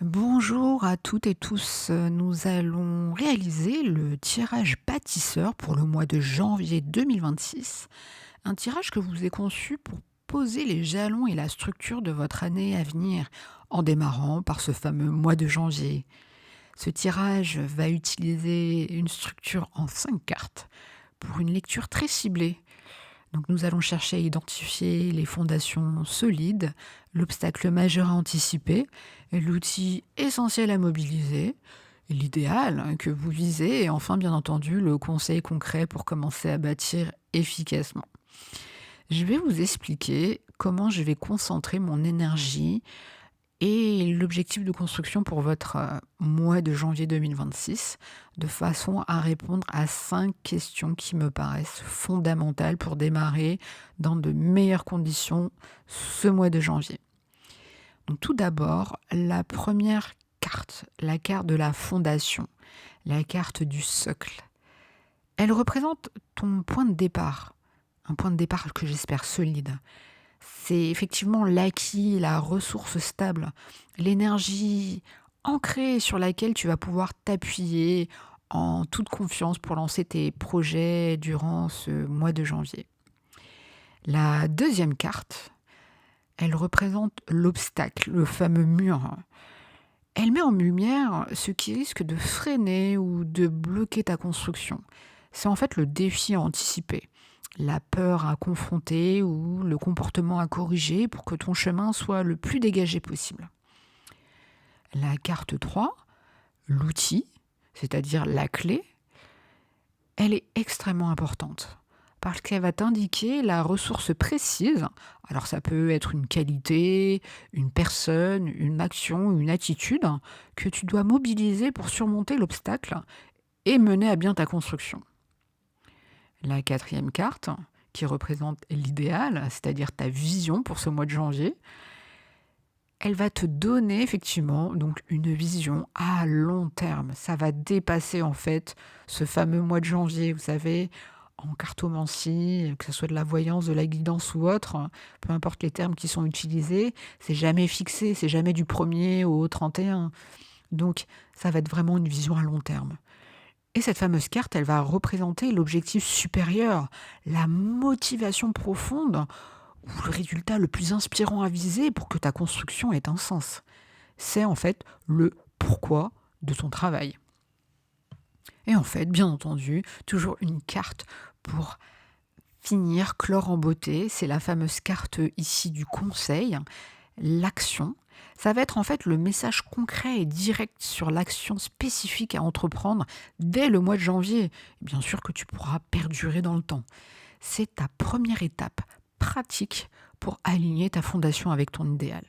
Bonjour à toutes et tous. Nous allons réaliser le tirage bâtisseur pour le mois de janvier 2026. Un tirage que vous ai conçu pour poser les jalons et la structure de votre année à venir, en démarrant par ce fameux mois de janvier. Ce tirage va utiliser une structure en 5 cartes pour une lecture très ciblée. Donc nous allons chercher à identifier les fondations solides, l'obstacle majeur à anticiper, l'outil essentiel à mobiliser, l'idéal que vous visez et enfin bien entendu le conseil concret pour commencer à bâtir efficacement. Je vais vous expliquer comment je vais concentrer mon énergie et l'objectif de construction pour votre mois de janvier 2026, de façon à répondre à 5 questions qui me paraissent fondamentales pour démarrer dans de meilleures conditions ce mois de janvier. Donc tout d'abord, la première carte, la carte de la fondation, la carte du socle. Elle représente ton point de départ, un point de départ que j'espère solide. C'est effectivement l'acquis, la ressource stable, l'énergie ancrée sur laquelle tu vas pouvoir t'appuyer en toute confiance pour lancer tes projets durant ce mois de janvier. La deuxième carte, elle représente l'obstacle, le fameux mur. Elle met en lumière ce qui risque de freiner ou de bloquer ta construction. C'est en fait le défi à anticiper, la peur à confronter ou le comportement à corriger pour que ton chemin soit le plus dégagé possible. La carte 3, l'outil, c'est-à-dire la clé, elle est extrêmement importante parce qu'elle va t'indiquer la ressource précise. Alors ça peut être une qualité, une personne, une action, une attitude que tu dois mobiliser pour surmonter l'obstacle et mener à bien ta construction. La quatrième carte, qui représente l'idéal, c'est-à-dire ta vision pour ce mois de janvier, elle va te donner effectivement donc une vision à long terme. Ça va dépasser en fait ce fameux mois de janvier, vous savez, en cartomancie, que ce soit de la voyance, de la guidance ou autre, peu importe les termes qui sont utilisés, c'est jamais fixé, c'est jamais du 1er au 31. Donc ça va être vraiment une vision à long terme. Et cette fameuse carte, elle va représenter l'objectif supérieur, la motivation profonde ou le résultat le plus inspirant à viser pour que ta construction ait un sens. C'est en fait le pourquoi de ton travail. Et en fait, bien entendu, toujours une carte pour finir, clore en beauté. C'est la fameuse carte ici du conseil, l'action. Ça va être en fait le message concret et direct sur l'action spécifique à entreprendre dès le mois de janvier. Bien sûr que tu pourras perdurer dans le temps. C'est ta première étape pratique pour aligner ta fondation avec ton idéal.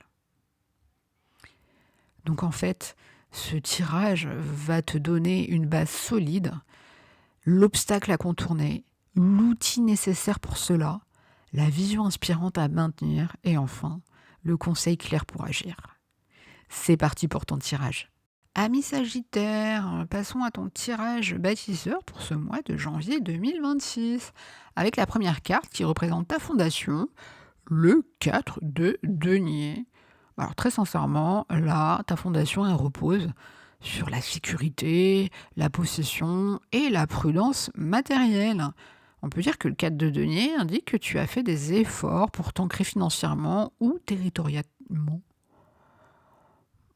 Donc en fait, ce tirage va te donner une base solide, l'obstacle à contourner, l'outil nécessaire pour cela, la vision inspirante à maintenir et enfin, le conseil clair pour agir. C'est parti pour ton tirage. Ami Sagittaire, passons à ton tirage bâtisseur pour ce mois de janvier 2026. Avec la première carte qui représente ta fondation, le 4 de denier. Alors très sincèrement, là, ta fondation, elle repose sur la sécurité, la possession et la prudence matérielle. On peut dire que le 4 de denier indique que tu as fait des efforts pour t'ancrer financièrement ou territorialement.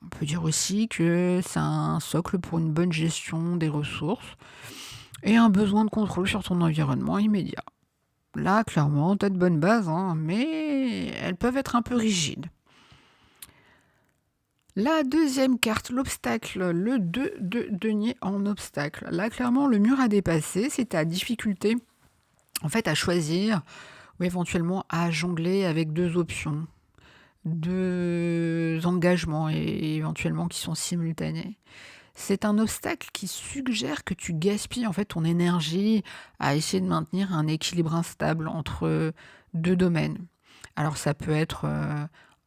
On peut dire aussi que c'est un socle pour une bonne gestion des ressources et un besoin de contrôle sur ton environnement immédiat. Là, clairement, tu as de bonnes bases, mais elles peuvent être un peu rigides. La deuxième carte, l'obstacle, le 2 de denier en obstacle. Là, clairement, le mur à dépasser, c'est ta difficulté en fait, à choisir ou éventuellement à jongler avec 2 options, 2 engagements et éventuellement qui sont simultanés. C'est un obstacle qui suggère que tu gaspilles en fait ton énergie à essayer de maintenir un équilibre instable entre 2 domaines. Alors ça peut être,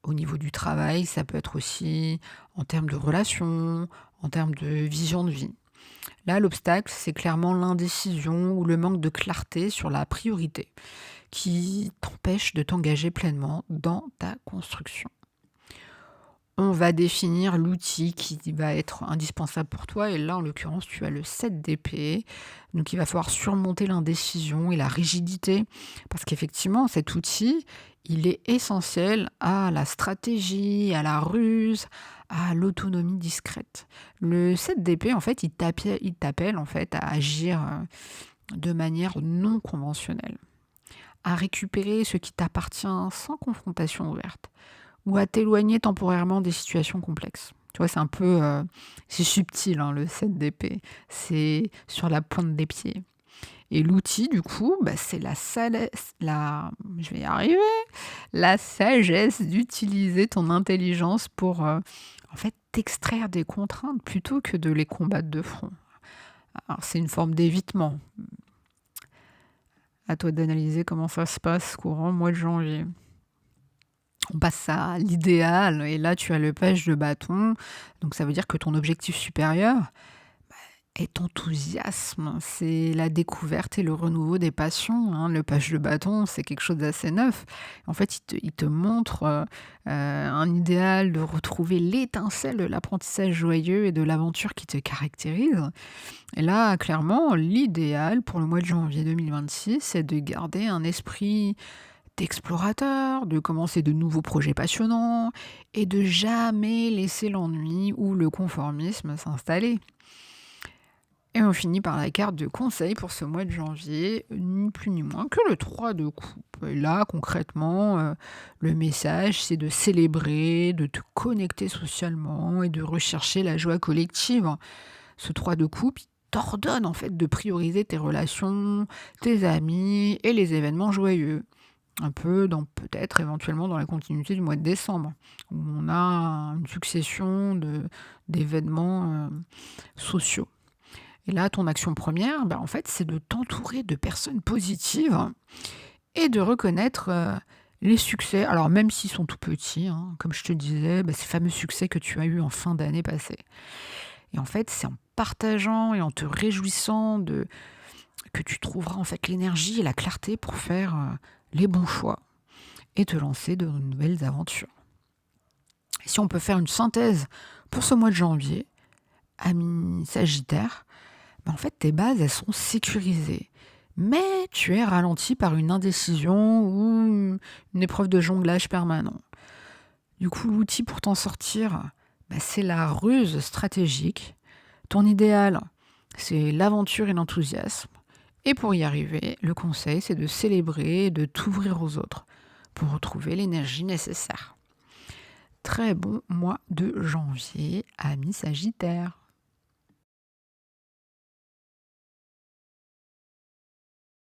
au niveau du travail, ça peut être aussi en termes de relations, en termes de vision de vie. Là, l'obstacle, c'est clairement l'indécision ou le manque de clarté sur la priorité qui t'empêche de t'engager pleinement dans ta construction. On va définir l'outil qui va être indispensable pour toi et là, en l'occurrence, tu as le 7 d'épée. Donc il va falloir surmonter l'indécision et la rigidité parce qu'effectivement, cet outil, il est essentiel à la stratégie, à la ruse, à l'autonomie discrète. Le 7 d'épée, en fait, il t'appelle, en fait, à agir, de manière non conventionnelle, à récupérer ce qui t'appartient sans confrontation ouverte. Ou à t'éloigner temporairement des situations complexes. Tu vois, c'est un peu, c'est subtil, hein, le 7 d'épée. C'est sur la pointe des pieds et l'outil du coup, bah, c'est je vais y arriver, la sagesse d'utiliser ton intelligence pour, en fait, t'extraire des contraintes plutôt que de les combattre de front. Alors c'est une forme d'évitement. À toi d'analyser comment ça se passe courant mois de janvier. On passe à l'idéal et là tu as le page de bâton, donc ça veut dire que ton objectif supérieur est enthousiasme, c'est la découverte et le renouveau des passions, hein. Le page de bâton, c'est quelque chose d'assez neuf. En fait, il te montre, un idéal de retrouver l'étincelle de l'apprentissage joyeux et de l'aventure qui te caractérise et là, clairement, l'idéal pour le mois de janvier 2026, c'est de garder un esprit d'explorateur, de commencer de nouveaux projets passionnants et de jamais laisser l'ennui ou le conformisme s'installer. Et on finit par la carte de conseil pour ce mois de janvier, ni plus ni moins que le 3 de coupe. Et là, concrètement, le message, c'est de célébrer, de te connecter socialement et de rechercher la joie collective. Ce 3 de coupe, il t'ordonne en fait de prioriser tes relations, tes amis et les événements joyeux. Un peu dans peut-être éventuellement dans la continuité du mois de décembre, où on a une succession d'événements, sociaux. Et là, ton action première, bah, en fait, c'est de t'entourer de personnes positives et de reconnaître, les succès. Alors même s'ils sont tout petits, hein, comme je te disais, bah, ces fameux succès que tu as eus en fin d'année passée. Et en fait, c'est en partageant et en te réjouissant de que tu trouveras en fait l'énergie et la clarté pour faire, les bons choix et te lancer de nouvelles aventures. Si on peut faire une synthèse pour ce mois de janvier, ami Sagittaire, bah, en fait tes bases elles sont sécurisées. Mais tu es ralenti par une indécision ou une épreuve de jonglage permanent. Du coup, l'outil pour t'en sortir, bah, c'est la ruse stratégique. Ton idéal, c'est l'aventure et l'enthousiasme. Et pour y arriver, le conseil, c'est de célébrer et de t'ouvrir aux autres pour retrouver l'énergie nécessaire. Très bon mois de janvier, ami Sagittaire.